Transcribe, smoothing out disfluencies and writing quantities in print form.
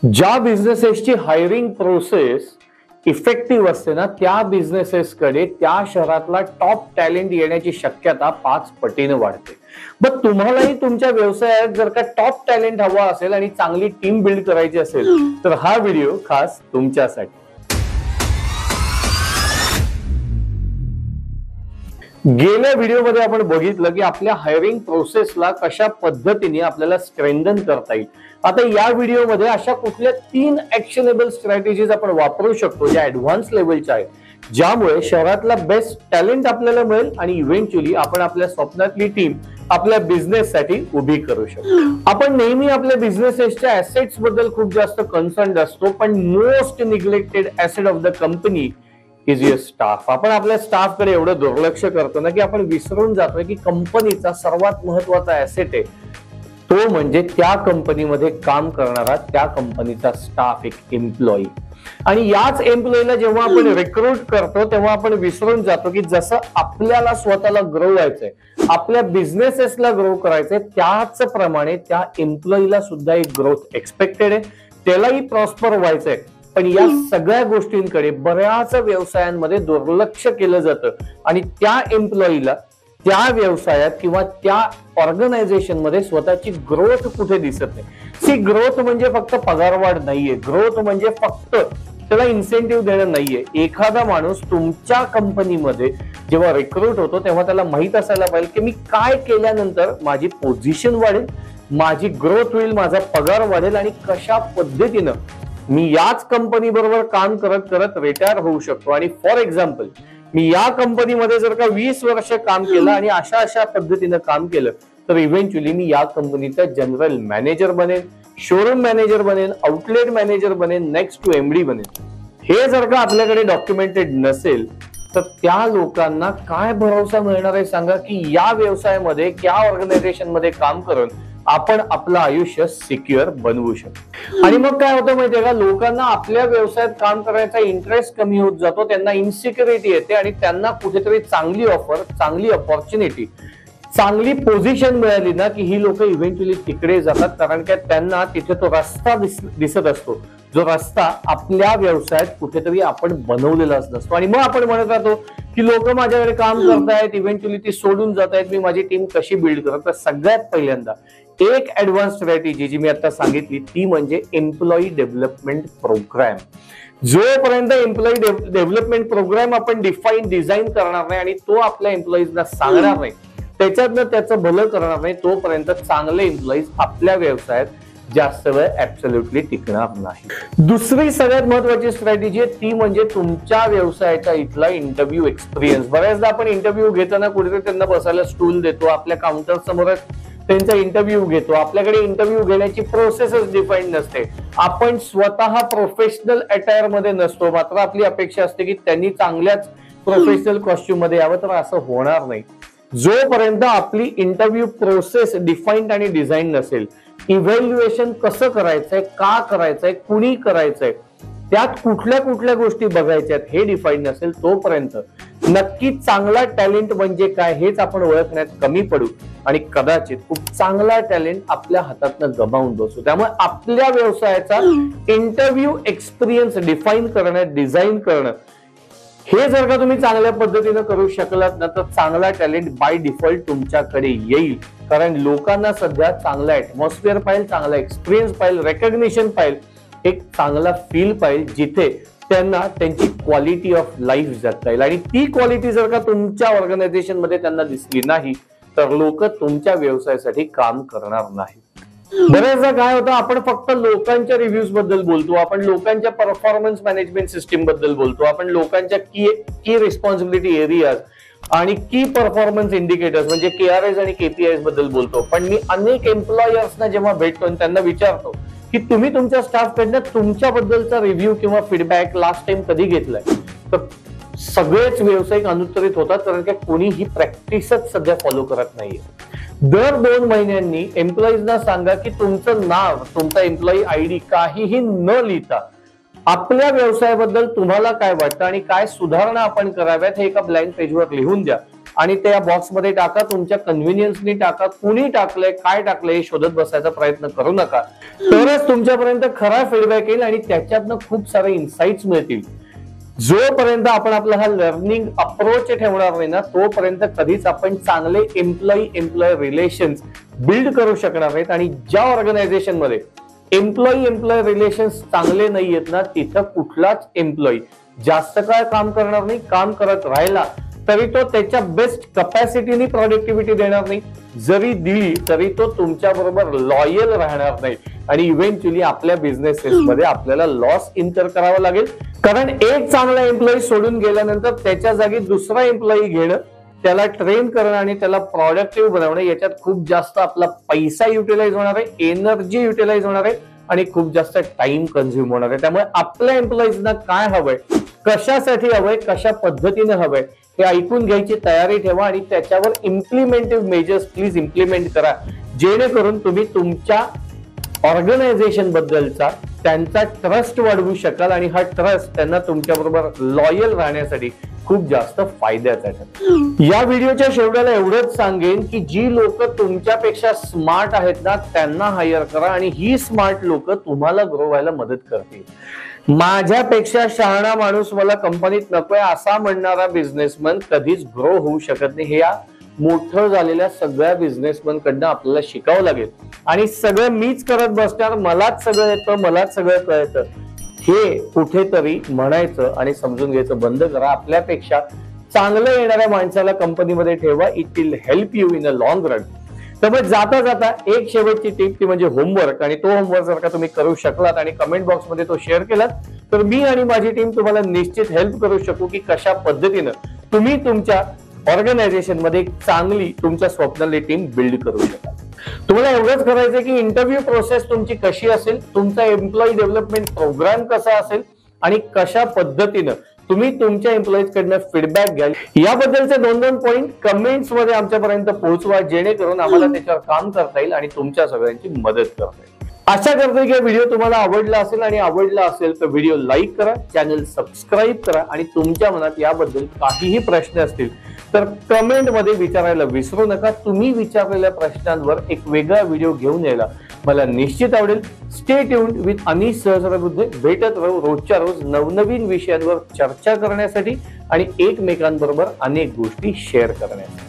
ज्या बिझनेसेसची hiring process effective असते ना, त्या बिझनेसेसकडे त्या शहरातला टॉप टॅलेंट येण्याची शक्यता 5 पटीने वाढते. मग तुम्हालाही तुमच्या व्यवसायात जर का टॉप टॅलेंट हवा असेल आणि चांगली टीम बिल्ड करायची असेल तर हा व्हिडिओ खास तुमच्यासाठी. गेल्या व्हिडिओमध्ये आपण बघितलं की आपल्या हायरिंग प्रोसेसला कशा पद्धतीने आपल्याला स्ट्रेंथन करता येईल. आता या व्हिडिओमध्ये अशा कुठल्या 3 ऍक्शनेबल स्ट्रॅटेजीज आपण वापरू शकतो ज्या ऍडव्हान्स लेवलच्या आहेत, ज्यामुळे शहरातला बेस्ट टॅलेंट आपल्याला मिळेल आणि इव्हेंच्युअली आपण आपल्या स्वप्नातली टीम आपल्या बिझनेस साठी उभी करू शकतो. आपण नेहमी आपल्या बिझनेसच्या ऍसेट्स बद्दल खूप जास्त कन्सर्न असतो, पण most neglected asset of the company is your staff. आपण आपल्या स्टाफ कडे एवढं दुर्लक्ष करतो ना की आपण विसरून जातोय की कंपनीचा सर्वात महत्वाचा ऍसेट आहे तो म्हणजे त्या कंपनीमध्ये काम करणारा त्या कंपनीचा स्टाफ, एक एम्प्लॉई. आणि याच एम्प्लॉईला जेव्हा आपण रिक्रूट करतो तेव्हा आपण विसरून जातो की जसं आपल्याला स्वतःला ग्रो व्हायचंय, आपल्या बिझनेसेसला ग्रो करायचंय, त्याच प्रमाणे त्या एम्प्लॉईला सुद्धा एक ग्रोथ एक्सपेक्टेड आहे, त्यालाही प्रॉस्पर व्हायचंय. पण या सगळ्या गोष्टींकडे बऱ्याच व्यवसायांमध्ये दुर्लक्ष केलं जातं आणि त्या एम्प्लॉईला त्या व्यवसायात किंवा त्या ऑर्गनायझेशन मध्ये स्वतःची ग्रोथ कुठे दिसत नाही. सी, ग्रोथ म्हणजे फक्त पगारवाढ नाहीये, ग्रोथ म्हणजे फक्त त्याला इन्सेंटिव्ह देणं नाहीये. एखादा माणूस तुमच्या कंपनीमध्ये जेव्हा रिक्रूट होतो तेव्हा त्याला माहित असायला पाहिजे की मी काय केल्यानंतर माझी पोझिशन वाढेल, माझी ग्रोथ होईल, माझा पगार वाढेल आणि कशा पद्धतीनं मी याच कंपनी बरोबर काम करत करत रिटायर होऊ शकतो. आणि फॉर एक्झाम्पल, मी या कंपनीमध्ये जर का 20 वर्ष काम केलं आणि अशा पद्धतीनं काम केलं तर इव्हेंच्युअली मी या कंपनीचा जनरल मॅनेजर बनेन, शोरूम मॅनेजर बनेन, आउटलेट मॅनेजर बनेन, नेक्स्ट टू एमडी बनेन. हे जर का आपल्याकडे डॉक्युमेंटेड नसेल तर त्या लोकांना काय भरोसा मिळणार आहे सांगा की या व्यवसायामध्ये, या ऑर्गनायझेशन मध्ये काम करून आपण आपलं आयुष्य सिक्युअर बनवू शकतो. आणि मग काय होतं माहितीये का, लोकांना आपल्या व्यवसायात काम करायचा इंटरेस्ट कमी होत जातो, त्यांना इन्सिक्युरिटी येते आणि त्यांना कुठेतरी चांगली ऑफर, चांगली अपॉर्च्युनिटी, चांगली पोझिशन मिळाली ना की ही लोक इव्हेंच्युअली तिकडे जातात, कारण की त्यांना तिथे तो रस्ता दिसत असतो, जो रस्ता आपल्या व्यवसायात कुठेतरी आपण बनवलेलाच नसतो. आणि मग आपण म्हणत राहतो की लोक माझ्याकडे काम करतायत, इव्हेंच्युअली ती सोडून जात आहेत, मी माझी टीम कशी बिल्ड करत. तर सगळ्यात पहिल्यांदा एक ऍडव्हान्स स्ट्रॅटेजी जी मी आता सांगितली ती म्हणजे एम्प्लॉई डेव्हलपमेंट प्रोग्राम. जोपर्यंत एम्प्लॉई डेव्हलपमेंट प्रोग्राम आपण डिझाईन करणार नाही आणि तो आपल्या एम्प्लॉईजना सांगणार नाही, त्याच्यातनं त्याचं भलं करणार नाही, तोपर्यंत चांगले एम्प्लॉईज आपल्या व्यवसायात जास्त वेळ ऍब्सोल्युटली टिकणार नाही. दुसरी सगळ्यात महत्वाची स्ट्रॅटेजी आहे ती म्हणजे तुमच्या व्यवसायाच्या इथला इंटरव्ह्यू एक्सपिरियन्स. बऱ्याचदा आपण इंटरव्ह्यू घेताना कुठेतरी त्यांना बसायला स्टूल देतो, आपल्या काउंटर समोरच त्यांचा इंटरव्ह्यू घेतो. आपल्याकडे इंटरव्ह्यू घेण्याची प्रोसेसच डिफाईन नसते, आपण स्वतः प्रोफेशनल अटायर मध्ये नसतो, मात्र आपली अपेक्षा असते की त्यांनी चांगल्याच प्रोफेशनल कॉस्ट्युम मध्ये यावं. तर असं होणार नाही जोपर्यंत आपली इंटरव्ह्यू प्रोसेस डिफाईन्ड आणि डिझाईन नसेल. इव्हॅल्युएशन कसं करायचंय, का करायचंय, कुणी करायचंय, त्यात कुठल्या कुठल्या गोष्टी बघायच्यात हे डिफाईन नसेल तोपर्यंत नक्की चांगला टॅलेंट म्हणजे काय हेच आपण ओळखण्यात कमी पडू आणि कदाचित खूप चांगला टॅलेंट आपल्या हातातनं गमावून बसू. त्यामुळे आपल्या व्यवसायाचा इंटरव्ह्यू एक्सपिरियन्स डिफाईन करणं, डिझाईन करणं, हे जर का तुम्ही चांगल्या पद्धतीनं करू शकलात ना तर चांगला टॅलेंट बाय डिफॉल्ट तुमच्याकडे येईल. कारण लोकांना सध्या चांगला ऍटमॉस्फिअर पाहिजे, चांगला एक्सपिरियन्स पाहिजे, रेकग्निशन पाहिजे, एक चांगला फील पाहिजे जिथे त्यांना त्यांची क्वालिटी ऑफ लाईफ जगता येईल. आणि ती क्वालिटी जर का तुमच्या ऑर्गनायझेशन मध्ये त्यांना दिसली नाही तर लोक तुमच्या व्यवसायासाठी काम करणार नाही. बऱ्याचदा काय होतं, आपण फक्त लोकांच्या रिव्ह्यूज बद्दल बोलतो, आपण लोकांच्या परफॉर्मन्स मॅनेजमेंट सिस्टीम बद्दल बोलतो, आपण लोकांच्या की रिस्पॉन्सिबिलिटी एरियाज आणि की परफॉर्मन्स इंडिकेटर्स म्हणजे KRS आणि KPIs बद्दल बोलतो. पण मी अनेक एम्प्लॉयर्सना जेव्हा भेटतो आणि त्यांना विचारतो की तुम्ही तुमच्या स्टाफ कडनं तुमच्याबद्दलचा रिव्ह्यू किंवा फीडबॅक लास्ट टाइम कधी घेतलाय, तर सगळेच व्यावसायिक अनुत्तरित होतात, कारण की कोणी ही प्रॅक्टिसच सध्या फॉलो करत नाहीये. दर 2 महिन्यांनी एम्प्लॉईजना सांगा की तुमचं नाव, तुमचा एम्प्लॉई ID काहीही न लिहिता आपल्या व्यवसायाबद्दल तुम्हाला काय वाटतं आणि काय सुधारणा आपण कराव्यात हे एका ब्लँक पेजवर लिहून द्या. आणि त्या बॉक्समध्ये टाका, तुमच्या कन्व्हिनियन्सनी टाका, कुणी टाकलंय काय टाकलंय हे शोधत बसायचा प्रयत्न करू नका. तरच तुमच्यापर्यंत खरा फीडबॅक येईल आणि त्याच्यातनं खूप सारे इन्साइट्स मिळतील. जोपर्यंत आपण आपला हा लर्निंग अप्रोच ठेवणार नाही ना, तोपर्यंत कधीच आपण चांगले एम्प्लॉई रिलेशन्स बिल्ड करू शकणार नाहीत. आणि ज्या ऑर्गनायझेशन मध्ये एम्प्लॉई रिलेशन्स चांगले नाही आहेत ना, तिथं कुठलाच एम्प्लॉई जास्त काळ काम करणार नाही. काम करत राहिला तरी तो त्याच्या बेस्ट कपॅसिटीनी प्रोडक्टिव्हिटी देणार नाही. जरी दिली तरी तो तुमच्या बरोबर लॉयल राहणार नाही आणि इव्हेंच्युअली आपल्या बिझनेसेस मध्ये आपल्याला लॉस इन्कर करावा लागेल. कारण एक चांगला एम्प्लॉई सोडून गेल्यानंतर त्याच्या जागी दुसरा एम्प्लॉई घेणं, त्याला ट्रेन करणं आणि त्याला प्रोडक्टिव्ह बनवणं, याच्यात खूप जास्त आपला पैसा युटिलाइज होणार आहे, एनर्जी युटिलाइज होणार आहे आणि खूप जास्त टाइम कन्झ्युम होणार आहे. त्यामुळे आपल्या एम्प्लॉईजना काय हवंय, कशासाठी हवंय, कशा पद्धतीने हवंय हे ऐकून घ्यायची तयारी ठेवा आणि त्याच्यावर इम्प्लिमेंटिव्ह मेजर्स प्लीज इम्प्लिमेंट करा, जेणेकरून तुम्ही तुमच्या ऑर्गनायझेशन बद्दलचा त्यांचा ट्रस्ट वाढवू शकाल आणि हा ट्रस्ट त्यांना तुमच्या बरोबर लॉयल राहण्यासाठी खूप जास्त फायद्याचा ठरेल. या व्हिडिओच्या शेवटाला एवढंच सांगेन की जी लोक तुमच्यापेक्षा स्मार्ट आहेत ना, त्यांना हायर करा आणि ही स्मार्ट लोक तुम्हाला ग्रो व्हायला मदत करतील. माझ्यापेक्षा शहाणा माणूस मला कंपनीत नकोय असा म्हणणारा बिझनेसमन कधीच ग्रो होऊ शकत नाही. हे या मोठं झालेल्या सगळ्या बिझनेसमन कडनं आपल्याला शिकावं लागेल. आणि सगळं मीच करत बसणार, मलाच सगळं येतं, मलाच सगळं कळतं, हे कुठेतरी म्हणायचं आणि समजून घ्यायचं बंद करा. आपल्यापेक्षा चांगलं येणाऱ्या माणसाला कंपनीमध्ये ठेवा. It will help you in a long run. त्यामुळे जाता जाता एक शेवटची टिप ती म्हणजे होमवर्क. आणि तो होमवर्क जर का तुम्ही करू शकलात आणि कमेंट बॉक्समध्ये तो शेअर केलात तर मी आणि माझी टीम तुम्हाला निश्चित हेल्प करू शकू की कशा पद्धतीनं तुम्ही तुमच्या ऑर्गनायझेशन मध्ये एक चांगली तुमच्या स्वप्नाली टीम बिल्ड करू शकाल. तुम्हाला एवढंच करायचं की इंटरव्ह्यू प्रोसेस तुमची कशी असेल, तुमचा एम्प्लॉई डेव्हलपमेंट प्रोग्राम कसा असेल आणि कशा पद्धतीनं तुम्ही तुमच्या एम्प्लॉईज कडनं फीडबॅक घ्याल, याबद्दलचे 2-2 पॉइंट कमेंट्स मध्ये आमच्यापर्यंत पोहोचवा, जेणेकरून आम्हाला त्याच्यावर काम करता येईल आणि तुमच्या सगळ्यांची मदत करता येईल. आशा करतो की व्हिडिओ तुम्हाला आवडला असेल आणि आवडला असेल तर व्हिडिओ लाईक करा, चॅनल सबस्क्राईब करा आणि तुमच्या मनात याबद्दल काहीही प्रश्न असतील तर कमेंट मध्ये विचारायला विसरू नका. तुम्ही विचारलेल्या प्रश्नांवर एक वेगळा व्हिडिओ घेऊन यायला मला निश्चित आवडेल. स्टे ट्यून्ड विथ अनिश सहस्रबुद्धे. भेटत राहू रोजच्या रोज नवनवीन विषयांवर चर्चा करण्यासाठी आणि एकमेकांबरोबर अनेक गोष्टी शेअर करण्यासाठी.